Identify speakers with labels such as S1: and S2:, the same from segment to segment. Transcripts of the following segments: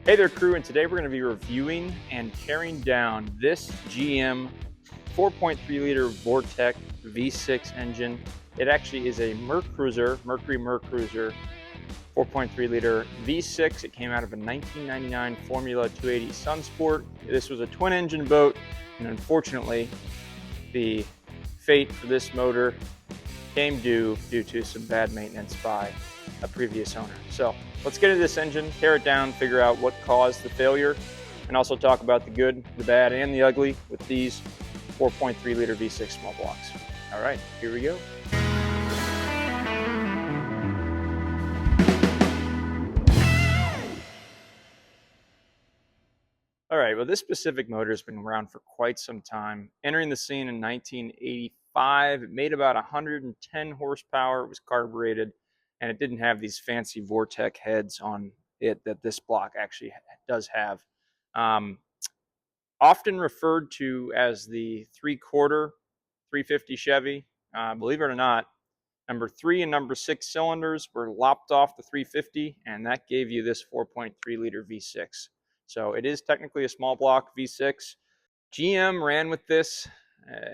S1: Hey there, crew, and today we're going to be reviewing and tearing down this GM 4.3 liter Vortec V6 engine. It actually is a Mercruiser, Mercruiser 4.3 liter V6. It came out of a 1999 Formula 280 Sunsport. This was a twin engine boat, and unfortunately, the fate for this motor came due to some bad maintenance by a previous owner. So let's get into this engine, tear it down, figure out what caused the failure, and also talk about the good, the bad, and the ugly with these 4.3 liter V6 small blocks. All right, here we go. All right, well, this specific motor has been around for quite some time. Entering the scene in 1985, it made about 110 horsepower. It was carbureted, and it didn't have these fancy Vortec heads on it that this block actually does have. Often referred to as the 3/4 350 Chevy. Believe it or not, number 3 and number 6 cylinders were lopped off the 350, and that gave you this 4.3 liter V6. So it is technically a small block V6. GM ran with this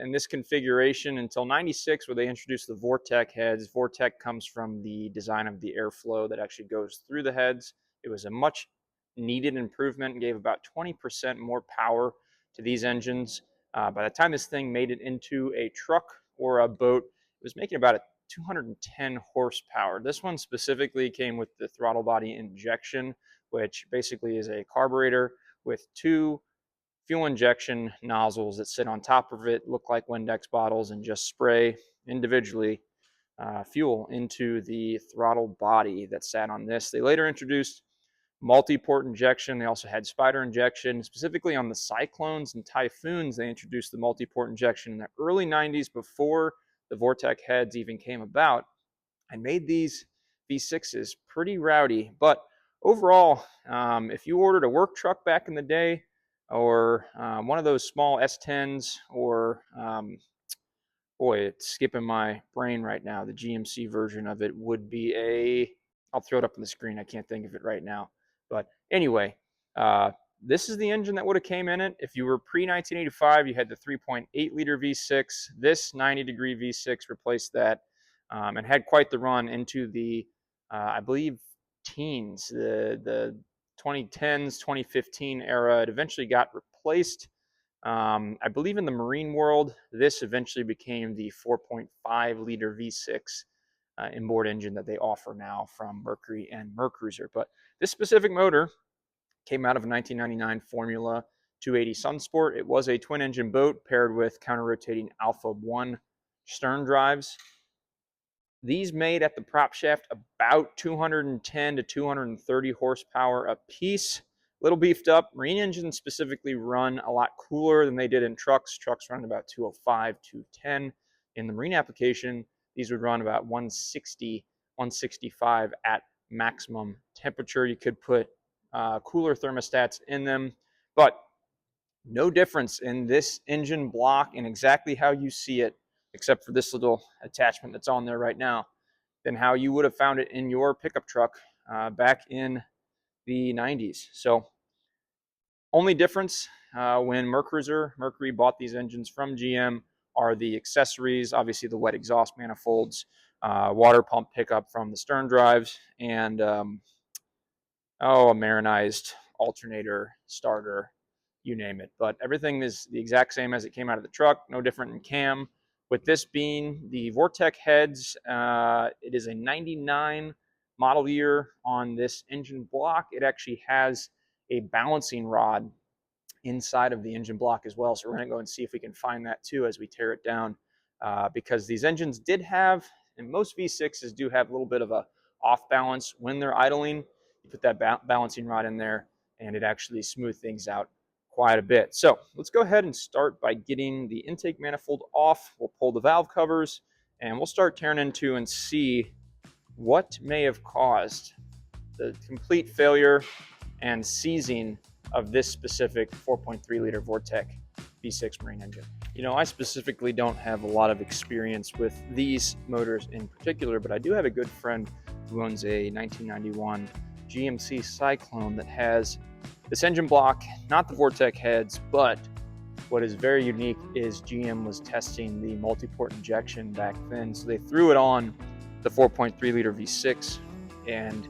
S1: in this configuration until 96, where they introduced the Vortec heads. Vortec comes from the design of the airflow that actually goes through the heads. It was a much needed improvement and gave about 20% more power to these engines. By the time this thing made it into a truck or a boat, it was making about a 210 horsepower. This one specifically came with the throttle body injection, which basically is a carburetor with 2 fuel injection nozzles that sit on top of it, look like Windex bottles, and just spray individually fuel into the throttle body that sat on this. They later introduced multi-port injection. They also had spider injection. Specifically on the Cyclones and Typhoons, they introduced the multi-port injection in the early 90s before the Vortec heads even came about, and made these V6s pretty rowdy. But overall, if you ordered a work truck back in the day, or one of those small S10s, or boy, it's skipping my brain right now, the GMC version of it would be I'll throw it up on the screen, I can't think of it right now. But anyway, this is the engine that would have came in it. If you were pre-1985, you had the 3.8 liter V6. This 90-degree V6 replaced that, and had quite the run into the, I believe, teens, the 2010s, 2015 era. It eventually got replaced. I believe in the marine world, this eventually became the 4.5 liter V6 inboard engine that they offer now from Mercury and Mercruiser. But this specific motor came out of a 1999 Formula 280 Sunsport. It was a twin engine boat paired with counter-rotating Alpha 1 stern drives. These made at the prop shaft about 210 to 230 horsepower a piece. Little beefed up. Marine engines specifically run a lot cooler than they did in trucks. Trucks run about 205, 210. In the marine application, these would run about 160, 165 at maximum temperature. You could put cooler thermostats in them, but no difference in this engine block and exactly how you see it, except for this little attachment that's on there right now, than how you would have found it in your pickup truck back in the 90s. So only difference when Mercury bought these engines from GM are the accessories, obviously the wet exhaust manifolds, water pump pickup from the stern drives, and a marinized alternator, starter, you name it. But everything is the exact same as it came out of the truck, no different in cam. With this being the Vortec heads, it is a 99 model year on this engine block. It actually has a balancing rod inside of the engine block as well. So we're going to go and see if we can find that too as we tear it down, because these engines did have, and most V6s do have a little bit of a off balance when they're idling. You put that balancing rod in there and it actually smooths things out quite a bit. So let's go ahead and start by getting the intake manifold off. We'll pull the valve covers and we'll start tearing into and see what may have caused the complete failure and seizing of this specific 4.3 liter Vortec V6 marine engine. You know, I specifically don't have a lot of experience with these motors in particular, but I do have a good friend who owns a 1991 GMC Cyclone that has This engine block, not the Vortec heads, but what is very unique is GM was testing the multi-port injection back then. So they threw it on the 4.3 liter V6, and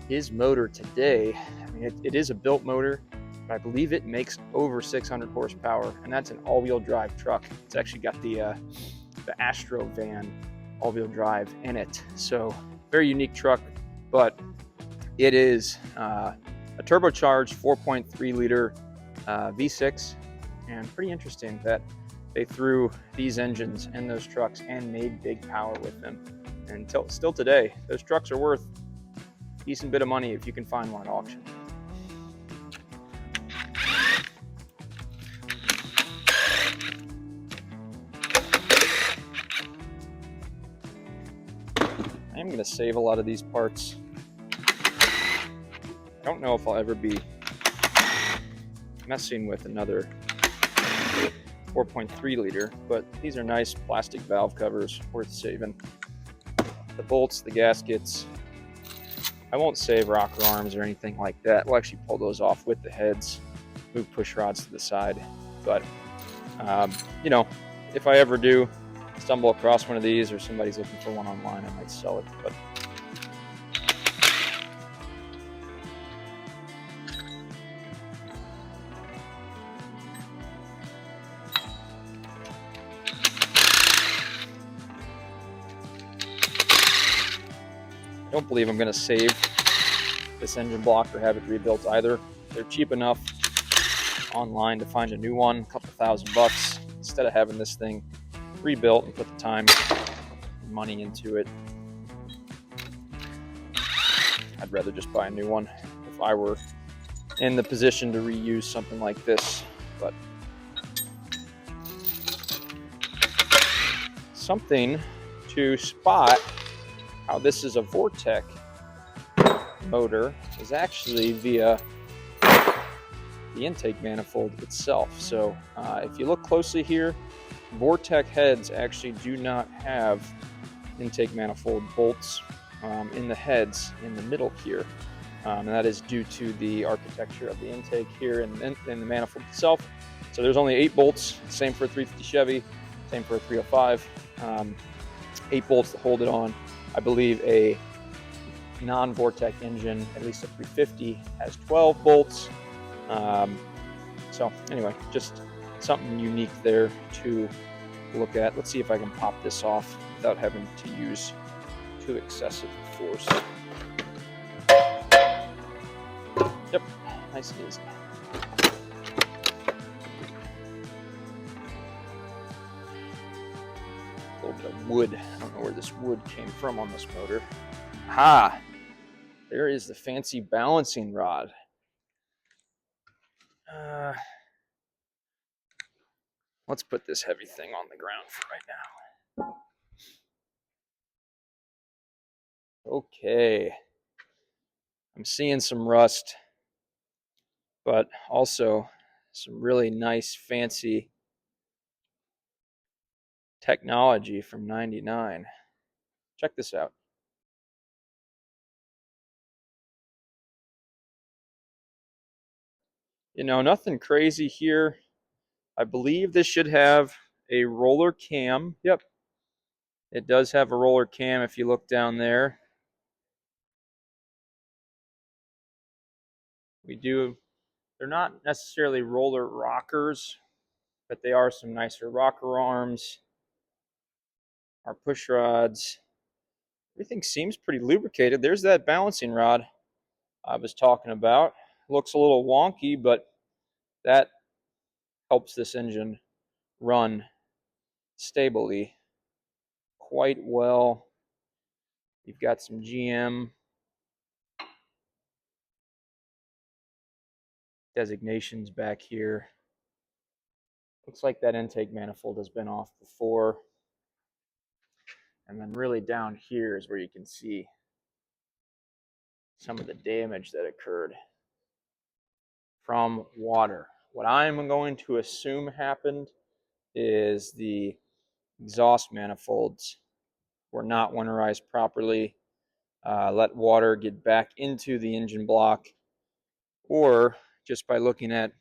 S1: his motor today, I mean, it is a built motor, but I believe it makes over 600 horsepower, and that's an all-wheel drive truck. It's actually got the Astro van all-wheel drive in it. So very unique truck, but it is a turbocharged 4.3 liter V6, and pretty interesting that they threw these engines in those trucks and made big power with them. And still today, those trucks are worth a decent bit of money if you can find one at auction. I am going to save a lot of these parts. I don't know if I'll ever be messing with another 4.3 liter, but these are nice plastic valve covers, worth saving. The bolts, the gaskets, I won't save rocker arms or anything like that. We'll actually pull those off with the heads, move push rods to the side. But, you know, if I ever do stumble across one of these or somebody's looking for one online, I might sell it. But I don't believe I'm going to save this engine block or have it rebuilt either. They're cheap enough online to find a new one, a couple $1,000. Instead of having this thing rebuilt and put the time and money into it, I'd rather just buy a new one if I were in the position to reuse something like this. But something to spot how this is a Vortec motor is actually via the intake manifold itself. So if you look closely here, Vortec heads actually do not have intake manifold bolts in the heads in the middle here. And that is due to the architecture of the intake here and the manifold itself. So there's only 8 bolts, same for a 350 Chevy, same for a 305. 8 bolts to hold it on. I believe a non-Vortec engine, at least a 350, has 12 bolts. So anyway, just something unique there to look at. Let's see if I can pop this off without having to use too excessive force. Yep, nice and easy. A little bit of wood. I don't know where this wood came from on this motor. Ha! There is the fancy balancing rod. Let's put this heavy thing on the ground for right now. Okay. I'm seeing some rust, but also some really nice fancy technology from '99. Check this out. You know, nothing crazy here. I believe this should have a roller cam. Yep, it does have a roller cam if you look down there. They're not necessarily roller rockers, but they are some nicer rocker arms. Our push rods. Everything seems pretty lubricated. There's that balancing rod I was talking about. Looks a little wonky, but that helps this engine run stably quite well. You've got some GM designations back here. Looks like that intake manifold has been off before. And then really down here is where you can see some of the damage that occurred from water. What I'm going to assume happened is the exhaust manifolds were not winterized properly, let water get back into the engine block, or just by looking at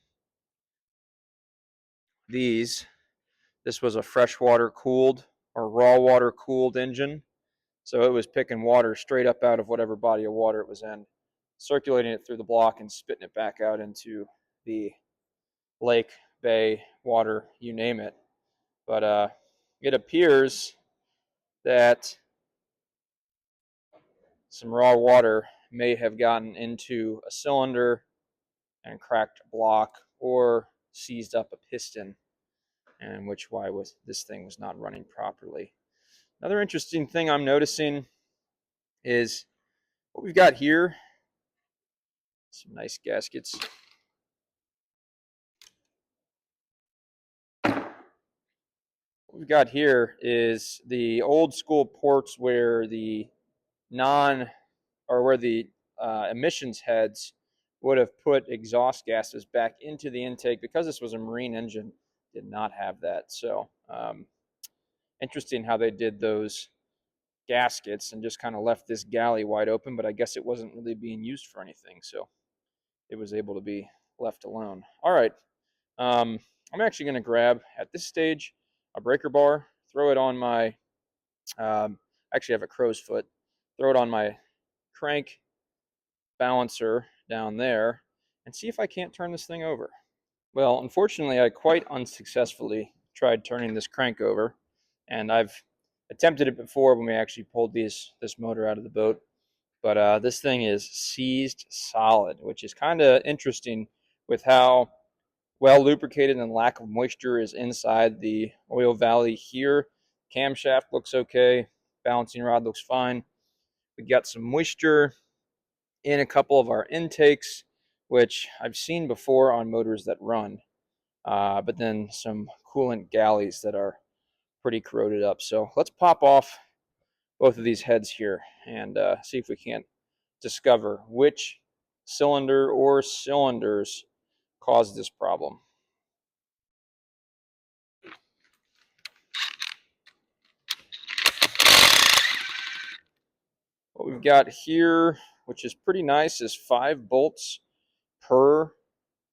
S1: these. This was a freshwater cooled or raw water cooled engine. So it was picking water straight up out of whatever body of water it was in, circulating it through the block and spitting it back out into the lake, bay, water, you name it. But it appears that some raw water may have gotten into a cylinder and cracked a block or seized up a piston, and which why was this thing was not running properly. Another interesting thing I'm noticing is what we've got here. Some nice gaskets. What we've got here is the old school ports where the emissions heads would have put exhaust gases back into the intake. Because this was a marine engine, did not have that. So interesting how they did those gaskets and just kind of left this galley wide open, but I guess it wasn't really being used for anything, so it was able to be left alone. All right, I'm actually going to grab at this stage a breaker bar, throw it on my actually have a crow's foot, throw it on my crank balancer down there and see if I can't turn this thing over. Well, unfortunately, I quite unsuccessfully tried turning this crank over, and I've attempted it before when we actually pulled this motor out of the boat. But this thing is seized solid, which is kind of interesting with how well lubricated and lack of moisture is inside the oil valley here. Camshaft looks okay. Balancing rod looks fine. We got some moisture in a couple of our intakes, which I've seen before on motors that run. But then some coolant galleys that are pretty corroded up. So let's pop off both of these heads here and see if we can't discover which cylinder or cylinders caused this problem. What we've got here, which is pretty nice, is 5 bolts per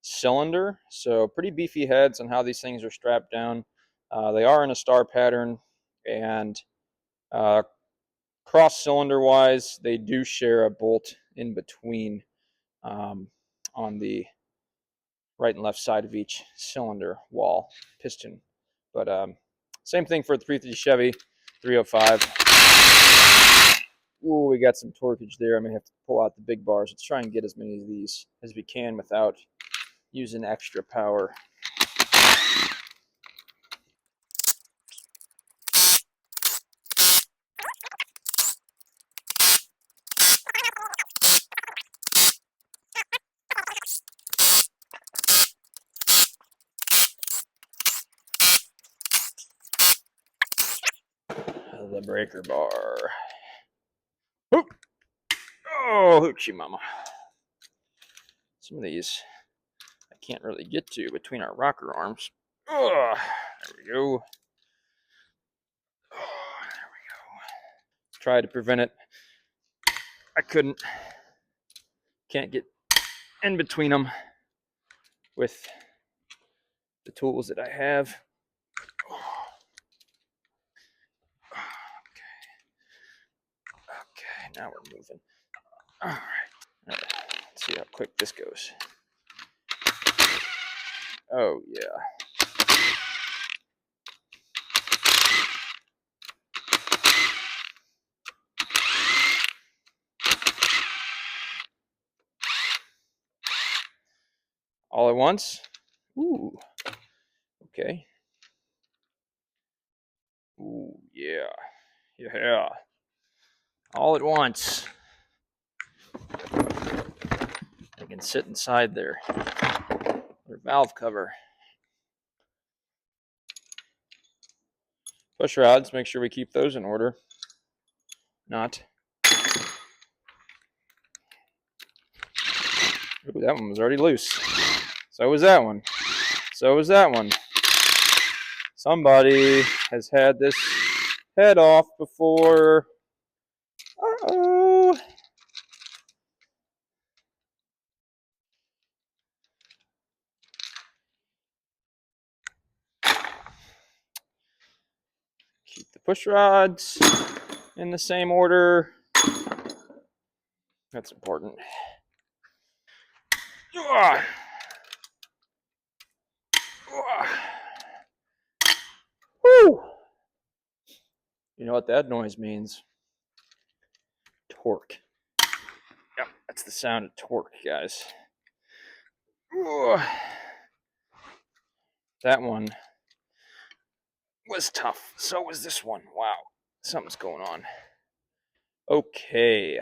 S1: cylinder. So pretty beefy heads on how these things are strapped down. They are in a star pattern, and cross cylinder wise, they do share a bolt in between on the right and left side of each cylinder wall piston. But same thing for the 350 Chevy 305. Ooh, we got some torquage there. I may have to pull out the big bars. Let's try and get as many of these as we can without using extra power. The breaker bar. Oop. Oh, hoochie mama. Some of these I can't really get to between our rocker arms. Oh, there we go. Oh, there we go. Tried to prevent it. I couldn't. Can't get in between them with the tools that I have. Okay, now we're moving. All right. Let's see how quick this goes. Oh, yeah. All at once? Ooh. Okay. Ooh, yeah. Yeah. All at once. They can sit inside their valve cover. Push rods, make sure we keep those in order. Not. Ooh, that one was already loose. So was that one. So was that one. Somebody has had this head off before. Uh-oh. Keep the push rods in the same order. That's important. Woo! You know what that noise means? Torque. Yep, that's the sound of torque, guys. That one was tough. So was this one. Wow, something's going on. Okay.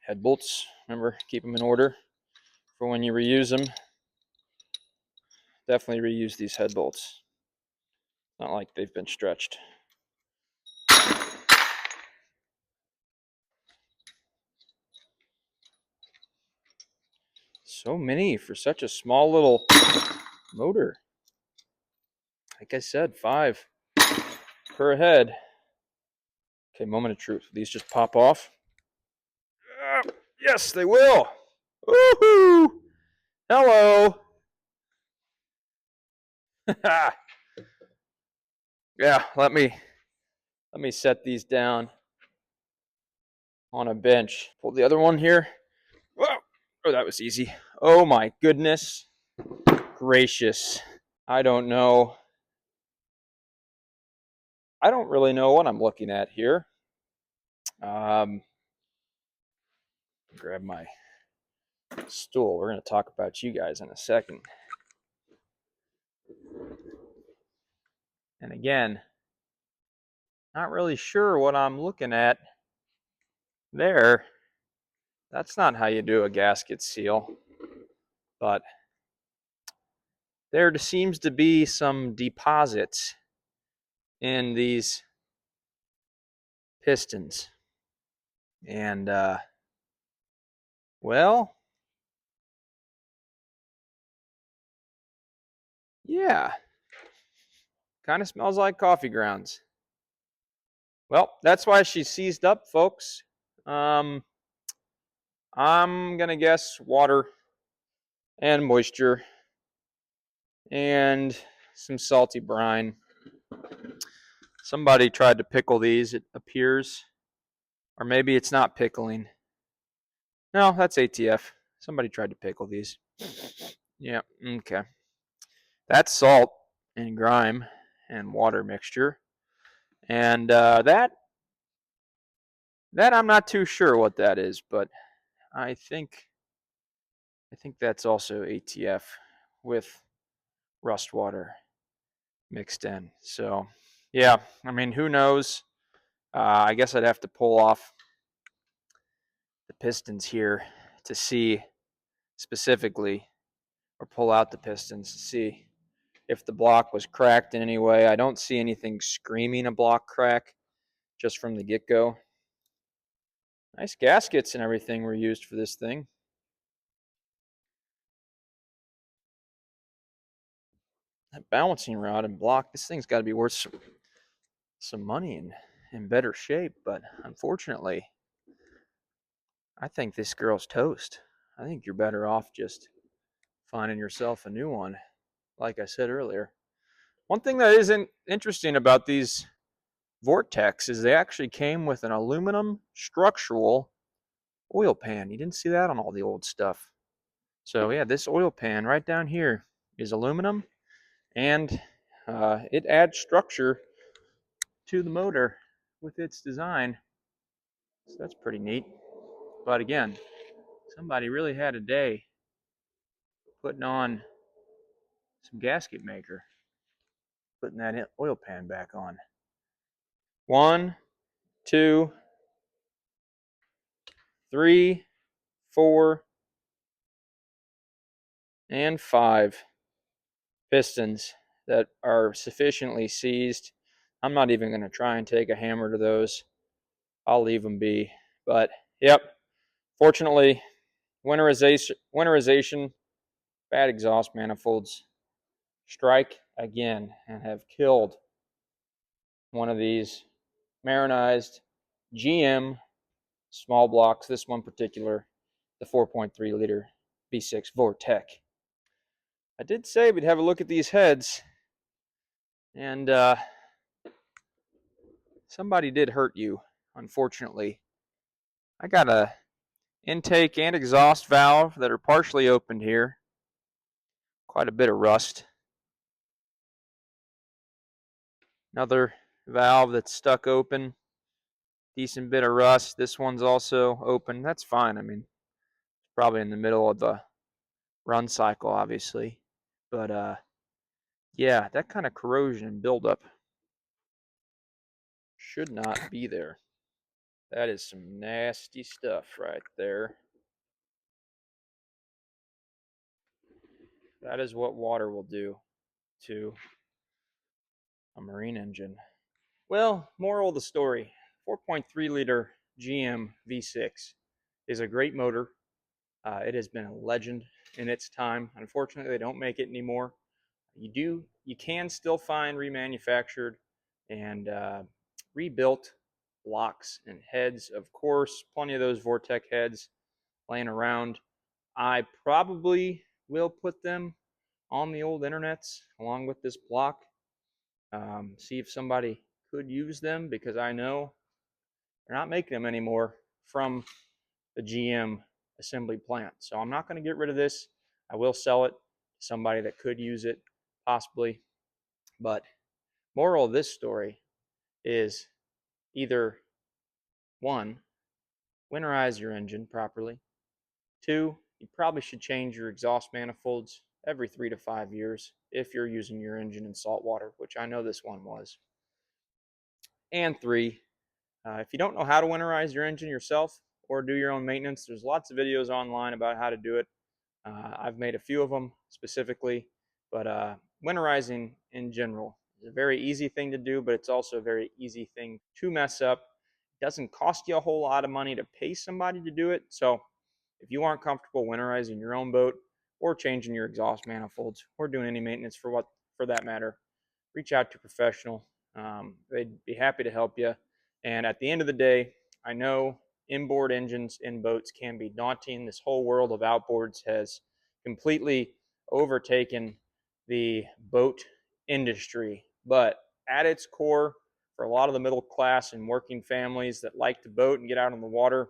S1: Head bolts, remember, keep them in order for when you reuse them. Definitely reuse these head bolts. Not like they've been stretched. So many for such a small little motor. Like I said, 5 per head. Okay, moment of truth. These just pop off? Yes, they will. Woohoo! Hello. Yeah, let me set these down on a bench. Pull the other one here. Whoa. Oh, that was easy. Oh my goodness gracious. I don't know. I don't really know what I'm looking at here. Grab my stool. We're going to talk about you guys in a second. And again, not really sure what I'm looking at there. That's not how you do a gasket seal. But there seems to be some deposits in these pistons. And, well, yeah, kind of smells like coffee grounds. Well, that's why she's seized up, folks. I'm going to guess water and moisture and some salty brine. Somebody tried to pickle these, it appears. Or maybe it's not pickling. No, that's ATF. Somebody tried to pickle these. Yeah, okay. That's salt and grime and water mixture. And that I'm not too sure what that is, but I think that's also ATF with rust water mixed in. So, yeah, I mean, who knows? I guess I'd have to pull off the pistons here to see specifically, or pull out the pistons to see if the block was cracked in any way. I don't see anything screaming a block crack just from the get-go. Nice gaskets and everything were used for this thing. That balancing rod and block, this thing's got to be worth some money and in better shape, but unfortunately, I think this girl's toast. I think you're better off just finding yourself a new one, like I said earlier. One thing that isn't interesting about these Vortecs is they actually came with an aluminum structural oil pan. You didn't see that on all the old stuff. So yeah, this oil pan right down here is aluminum, and it adds structure to the motor with its design. So that's pretty neat. But again, somebody really had a day putting on some gasket maker, putting that oil pan back on. 1, 2, 3, 4, and 5 pistons that are sufficiently seized. I'm not even going to try and take a hammer to those. I'll leave them be. But, yep, fortunately, winterization, bad exhaust manifolds strike again and have killed one of these marinized GM small blocks. This one particular, the 4.3 liter V6 Vortec. I did say we'd have a look at these heads, and somebody did hurt you, unfortunately. I got a intake and exhaust valve that are partially opened here. Quite a bit of rust. Another valve that's stuck open. Decent bit of rust. This one's also open. That's fine. I mean, probably in the middle of the run cycle, obviously. But yeah, that kind of corrosion and buildup should not be there. That is some nasty stuff right there. That is what water will do to a marine engine. Well, moral of the story, 4.3 liter GM V6 is a great motor. It has been a legend in its time. Unfortunately, they don't make it anymore. You can still find remanufactured and rebuilt blocks and heads. Of course, plenty of those Vortec heads laying around. I probably will put them on the old internets along with this block. See if somebody could use them, because I know they're not making them anymore from the GM assembly plant. So I'm not going to get rid of this. I will sell it to somebody that could use it, possibly. But moral of this story is either one, winterize your engine properly. Two, you probably should change your exhaust manifolds every 3 to 5 years if you're using your engine in salt water, which I know this one was. And three, if you don't know how to winterize your engine yourself or do your own maintenance, there's lots of videos online about how to do it. I've made a few of them specifically, but winterizing in general is a very easy thing to do, but it's also a very easy thing to mess up. It doesn't cost you a whole lot of money to pay somebody to do it. So if you aren't comfortable winterizing your own boat or changing your exhaust manifolds or doing any maintenance for that matter, reach out to a professional. They'd be happy to help you. And at the end of the day, I know inboard engines in boats can be daunting. This whole world of outboards has completely overtaken the boat industry. But at its core, for a lot of the middle class and working families that like to boat and get out on the water,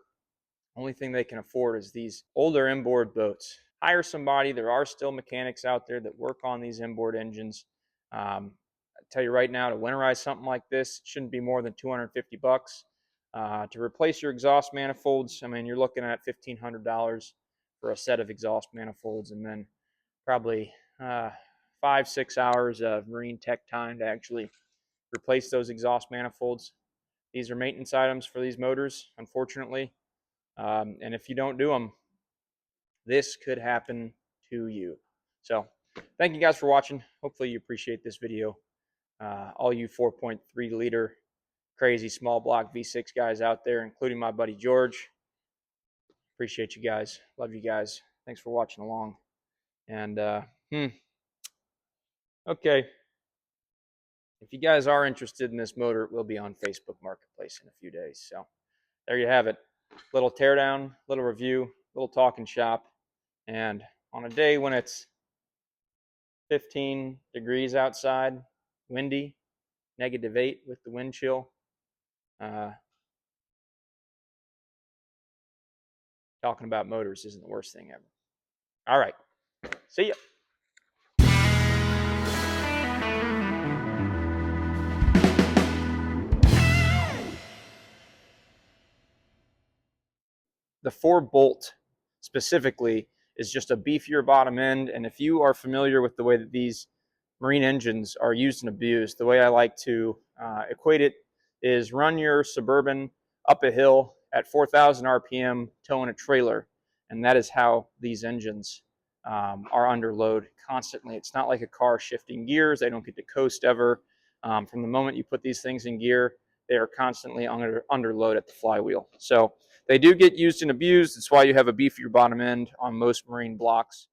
S1: only thing they can afford is these older inboard boats. Hire somebody. There are still mechanics out there that work on these inboard engines. I tell you right now, to winterize something like this, it shouldn't be more than $250. To replace your exhaust manifolds, I mean, you're looking at $1,500 for a set of exhaust manifolds, and then probably 5-6 hours of marine tech time to actually replace those exhaust manifolds. These are maintenance items for these motors, unfortunately. And if you don't do them, this could happen to you. So thank you guys for watching. Hopefully you appreciate this video. All you 4.3 liter crazy small block V6 guys out there, including my buddy George. Appreciate you guys. Love you guys. Thanks for watching along. And okay. If you guys are interested in this motor, it will be on Facebook Marketplace in a few days. So there you have it. Little teardown, little review, little talking shop. And on a day when it's 15 degrees outside, windy, -8 with the wind chill, talking about motors isn't the worst thing ever. All right. See ya. The 4-bolt specifically is just a beefier bottom end. And if you are familiar with the way that these marine engines are used and abused, the way I like to equate it is run your Suburban up a hill at 4,000 RPM towing a trailer. And that is how these engines are under load constantly. It's not like a car shifting gears. They don't get to coast ever. From the moment you put these things in gear, they are constantly under load at the flywheel. So they do get used and abused. That's why you have a beefier bottom end on most marine blocks.